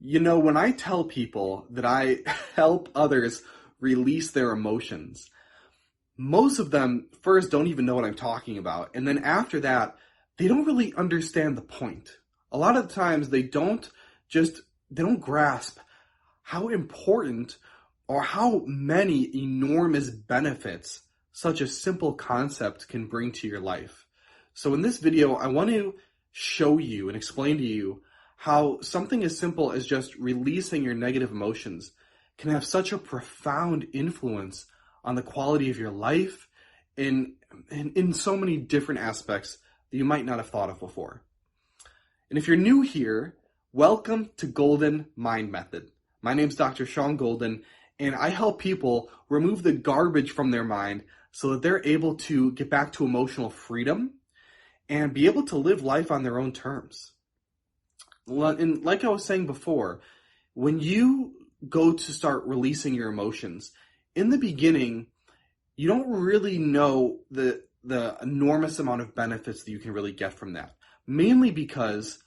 When I tell people that I help others release their emotions, most of them first don't even know what I'm talking about. And then after that, they don't really understand the point. A lot of the times they don't grasp how important or how many enormous benefits such a simple concept can bring to your life. So in this video, I want to show you and explain to you how something as simple as just releasing your negative emotions can have such a profound influence on the quality of your life in so many different aspects that you might not have thought of before. And if you're new here, welcome to Golden Mind Method. My name's Dr. Sean Golden, and I help people remove the garbage from their mind so that they're able to get back to emotional freedom and be able to live life on their own terms. And like I was saying before, when you go to start releasing your emotions, in the beginning, you don't really know the enormous amount of benefits that you can really get from that. Mainly because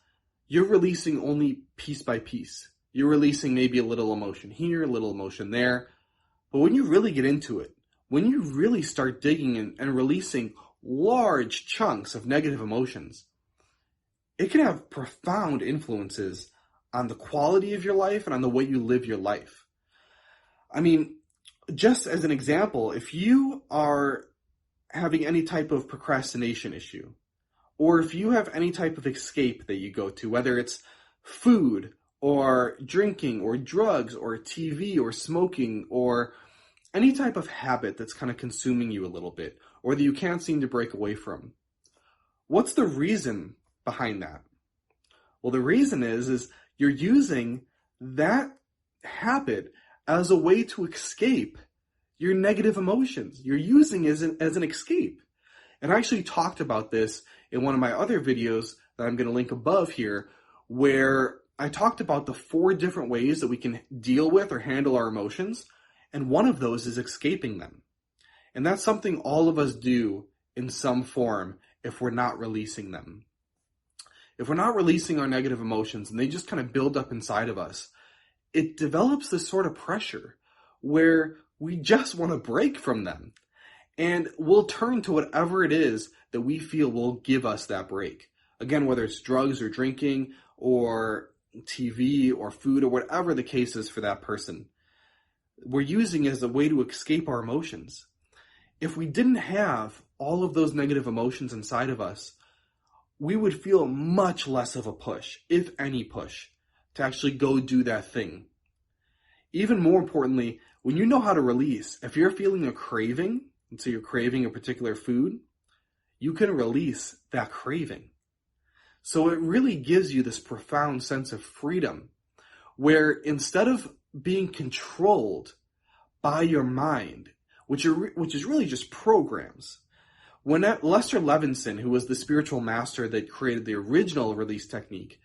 you're releasing only piece by piece. You're releasing maybe a little emotion here, a little emotion there. But when you really get into it, when you really start digging and releasing large chunks of negative emotions, it can have profound influences on the quality of your life and on the way you live your life. I mean, just as an example, if you are having any type of procrastination issue, or if you have any type of escape that you go to, whether it's food or drinking or drugs or TV or smoking or any type of habit that's kind of consuming you a little bit or that you can't seem to break away from, what's the reason behind that? Well, the reason is you're using that habit as a way to escape your negative emotions. You're using it as an escape. And I actually talked about this in one of my other videos that I'm going to link above here, where I talked about the 4 different ways that we can deal with or handle our emotions. And one of those is escaping them. And that's something all of us do in some form if we're not releasing them. If we're not releasing our negative emotions and they just kind of build up inside of us, it develops this sort of pressure where we just want to break from them. And we'll turn to whatever it is that we feel will give us that break. Again, whether it's drugs or drinking or TV or food or whatever the case is for that person, we're using it as a way to escape our emotions. If we didn't have all of those negative emotions inside of us, we would feel much less of a push, if any push, to actually go do that thing. Even more importantly, when you know how to release, if you're feeling a craving, and so you're craving a particular food, you can release that craving. So it really gives you this profound sense of freedom, where instead of being controlled by your mind, which is really just programs. When Lester Levinson, who was the spiritual master that created the original release technique,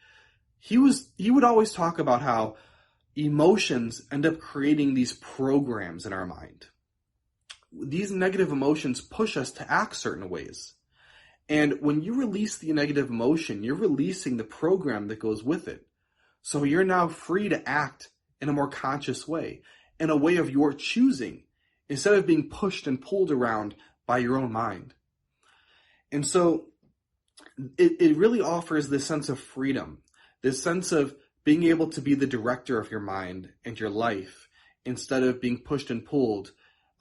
he would always talk about how emotions end up creating these programs in our mind. These negative emotions push us to act certain ways. And when you release the negative emotion, you're releasing the program that goes with it. So you're now free to act in a more conscious way, in a way of your choosing, instead of being pushed and pulled around by your own mind. And so it really offers this sense of freedom, this sense of being able to be the director of your mind and your life, instead of being pushed and pulled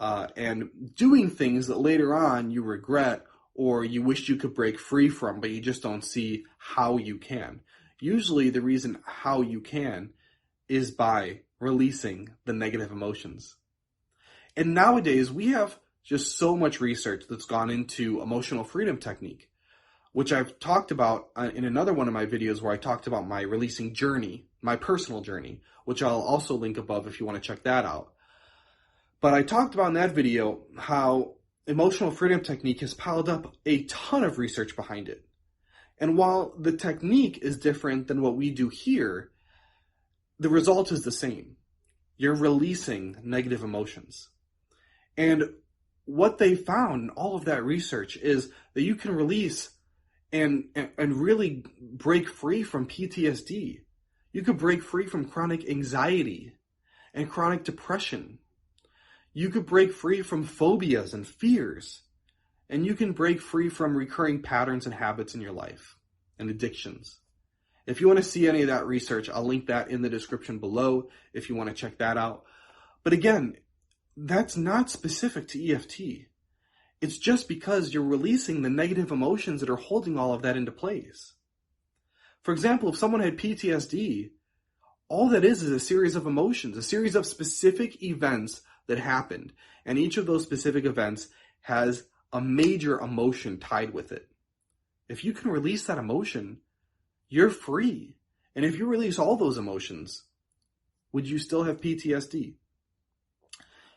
and doing things that later on you regret or you wish you could break free from, but you just don't see how you can. Usually the reason how you can is by releasing the negative emotions. And nowadays we have just so much research that's gone into emotional freedom technique, which I've talked about in another one of my videos where I talked about my releasing journey, my personal journey, which I'll also link above if you want to check that out. But I talked about in that video how emotional freedom technique has piled up a ton of research behind it. And while the technique is different than what we do here, the result is the same. You're releasing negative emotions. And what they found in all of that research is that you can release and really break free from PTSD. You could break free from chronic anxiety and chronic depression. You could break free from phobias and fears. And you can break free from recurring patterns and habits in your life and addictions. If you want to see any of that research, I'll link that in the description below if you want to check that out. But again, that's not specific to EFT. It's just because you're releasing the negative emotions that are holding all of that into place. For example, if someone had PTSD, all that is a series of emotions, a series of specific events that happened. And each of those specific events has a major emotion tied with it. If you can release that emotion, you're free. And if you release all those emotions, would you still have PTSD?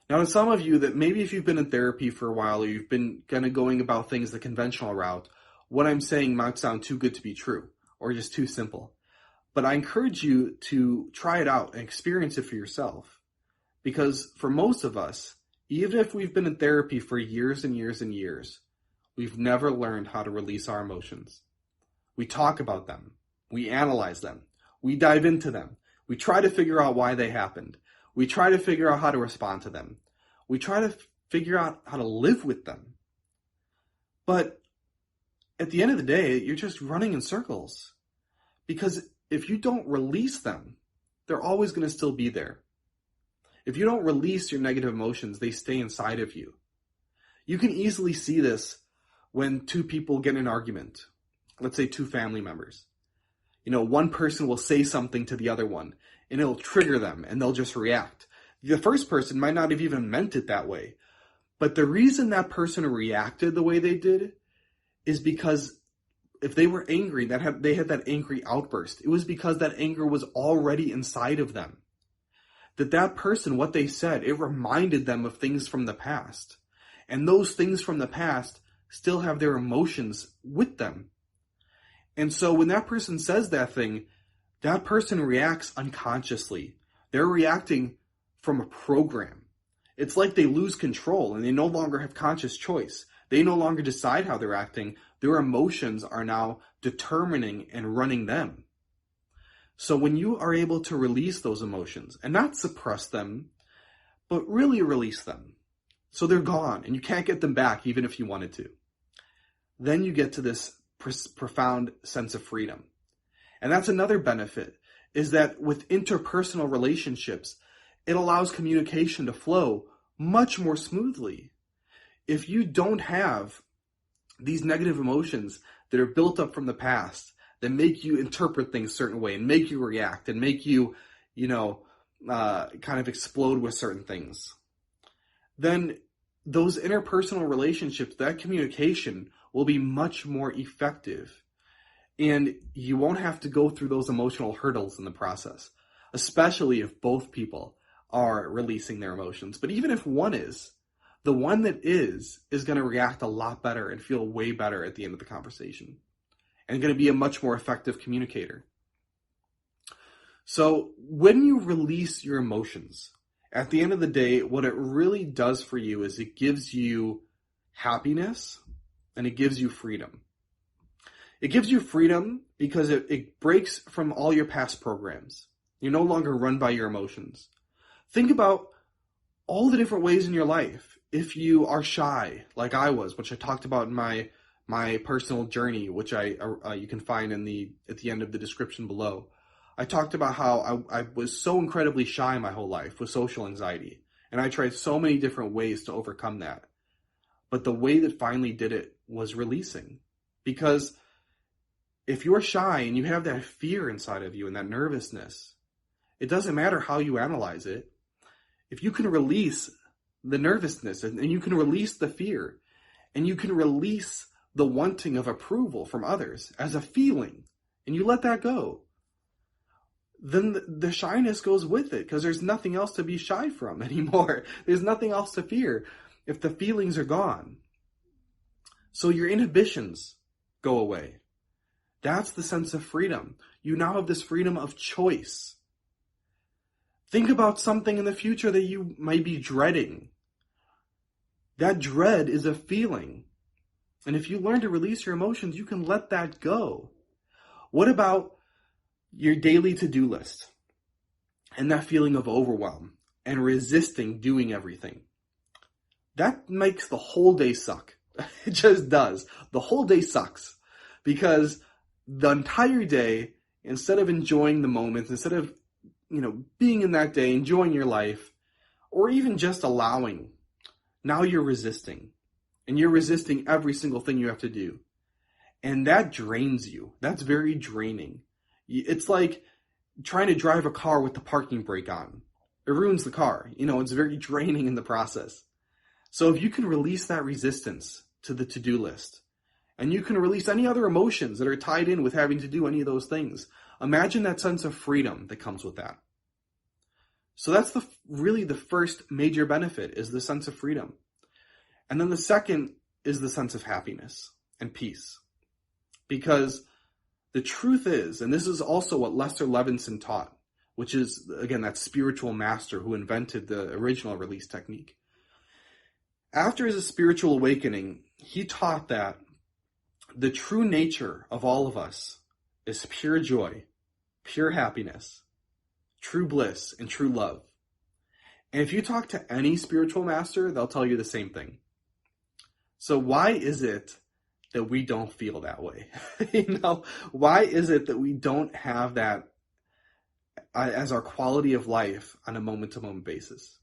Now, to some of you that maybe if you've been in therapy for a while or you've been kind of going about things the conventional route, what I'm saying might sound too good to be true or just too simple. But I encourage you to try it out and experience it for yourself. Because for most of us, even if we've been in therapy for years and years and years, we've never learned how to release our emotions. We talk about them. We analyze them. We dive into them. We try to figure out why they happened. We try to figure out how to respond to them. We try to figure out how to live with them. But at the end of the day, you're just running in circles. Because if you don't release them, they're always going to still be there. If you don't release your negative emotions, they stay inside of you. You can easily see this when two people get in an argument. Let's say two family members. One person will say something to the other one, and it'll trigger them, and they'll just react. The first person might not have even meant it that way. But the reason that person reacted the way they did is because if they were angry, they had that angry outburst. It was because that anger was already inside of them. That person, what they said, it reminded them of things from the past. And those things from the past still have their emotions with them. And so when that person says that thing, that person reacts unconsciously. They're reacting from a program. It's like they lose control and they no longer have conscious choice. They no longer decide how they're acting. Their emotions are now determining and running them. So when you are able to release those emotions and not suppress them, but really release them, so they're gone and you can't get them back even if you wanted to, then you get to this profound sense of freedom. And that's another benefit, is that with interpersonal relationships, it allows communication to flow much more smoothly. If you don't have these negative emotions that are built up from the past, that make you interpret things a certain way and make you react and make you, kind of explode with certain things, then those interpersonal relationships, that communication will be much more effective. And you won't have to go through those emotional hurdles in the process, especially if both people are releasing their emotions. But even if one is, the one that is going to react a lot better and feel way better at the end of the conversation, and going to be a much more effective communicator. So when you release your emotions, at the end of the day, what it really does for you is it gives you happiness and it gives you freedom. It gives you freedom because it breaks from all your past programs. You're no longer run by your emotions. Think about all the different ways in your life. If you are shy, like I was, which I talked about in my personal journey, which you can find at the end of the description below. I talked about how I was so incredibly shy my whole life with social anxiety. And I tried so many different ways to overcome that. But the way that finally did it was releasing. Because if you're shy and you have that fear inside of you and that nervousness, it doesn't matter how you analyze it. If you can release the nervousness and you can release the fear and you can release the wanting of approval from others as a feeling, and you let that go, then the shyness goes with it, because there's nothing else to be shy from anymore. There's nothing else to fear if the feelings are gone. So your inhibitions go away. That's the sense of freedom. You now have this freedom of choice. Think about something in the future that you might be dreading. That dread is a feeling. And if you learn to release your emotions, you can let that go. What about your daily to-do list and that feeling of overwhelm and resisting doing everything, that makes the whole day suck. It just does. The whole day sucks because the entire day, instead of enjoying the moments, instead of, being in that day, enjoying your life, or even just allowing, now you're resisting. And you're resisting every single thing you have to do. And that drains you. That's very draining. It's like trying to drive a car with the parking brake on. It ruins the car. It's very draining in the process. So if you can release that resistance to the to-do list, and you can release any other emotions that are tied in with having to do any of those things, imagine that sense of freedom that comes with that. So that's really the first major benefit, is the sense of freedom. And then the second is the sense of happiness and peace. Because the truth is, and this is also what Lester Levinson taught, which is, again, that spiritual master who invented the original release technique. After his spiritual awakening, he taught that the true nature of all of us is pure joy, pure happiness, true bliss, and true love. And if you talk to any spiritual master, they'll tell you the same thing. So why is it that we don't feel that way? Why is it that we don't have that as our quality of life on a moment-to-moment basis?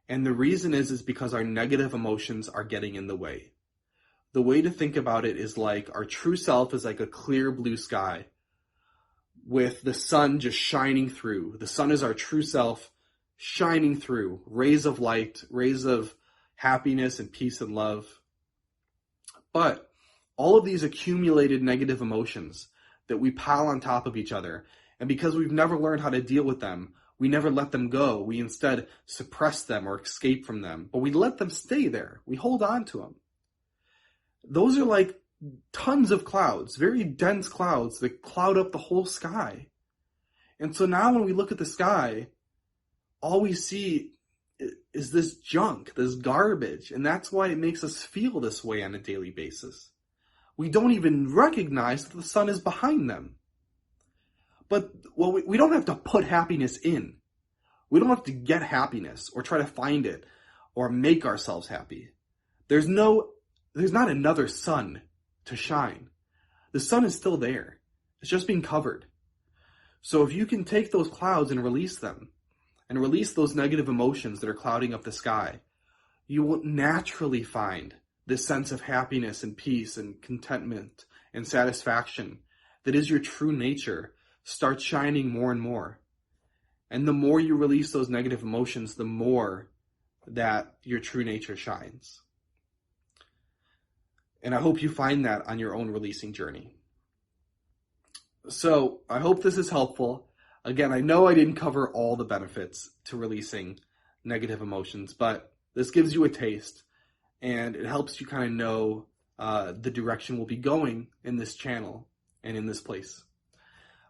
And the reason is because our negative emotions are getting in the way. The way to think about it is like our true self is like a clear blue sky with the sun just shining through. The sun is our true self shining through, rays of light, rays of happiness and peace and love. But all of these accumulated negative emotions that we pile on top of each other, and because we've never learned how to deal with them, we never let them go. We instead suppress them or escape from them, but we let them stay there. We hold on to them. Those are like tons of clouds, very dense clouds that cloud up the whole sky. And so now when we look at the sky, all we see is this junk, this garbage, and that's why it makes us feel this way on a daily basis. We don't even recognize that the sun is behind them. But we don't have to put happiness in. We don't have to get happiness or try to find it or make ourselves happy. There's not another sun to shine. The sun is still there. It's just being covered. So if you can take those clouds and release them, and release those negative emotions that are clouding up the sky, you will naturally find this sense of happiness and peace and contentment and satisfaction that is your true nature start shining more and more. And the more you release those negative emotions, the more that your true nature shines. And I hope you find that on your own releasing journey. So I hope this is helpful. Again, I know I didn't cover all the benefits to releasing negative emotions, but this gives you a taste and it helps you kind of know the direction we'll be going in this channel and in this place.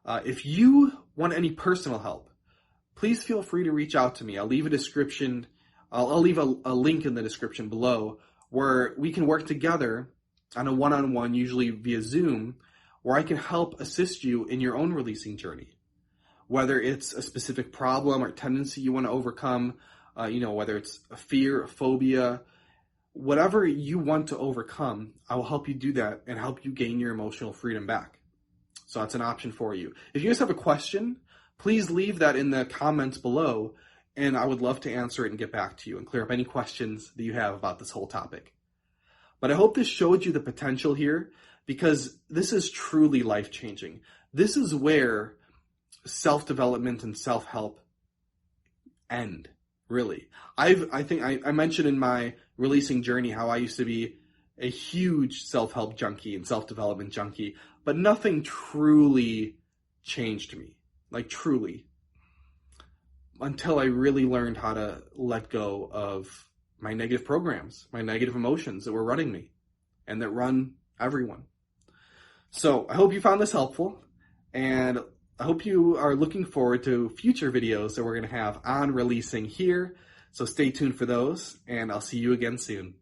If you want any personal help, please feel free to reach out to me. I'll leave a description. I'll leave a link in the description below where we can work together on a one-on-one, usually via Zoom, where I can help assist you in your own releasing journey. Whether it's a specific problem or tendency you want to overcome, whether it's a fear, a phobia, whatever you want to overcome, I will help you do that and help you gain your emotional freedom back. So that's an option for you. If you guys have a question, please leave that in the comments below, and I would love to answer it and get back to you and clear up any questions that you have about this whole topic. But I hope this showed you the potential here, because this is truly life-changing. This is where self-development and self-help end, really. I think I mentioned in my releasing journey how I used to be a huge self-help junkie and self-development junkie, but nothing truly changed me, like truly, until I really learned how to let go of my negative programs, my negative emotions that were running me and that run everyone. So I hope you found this helpful, and I hope you are looking forward to future videos that we're going to have on releasing here. So stay tuned for those, and I'll see you again soon.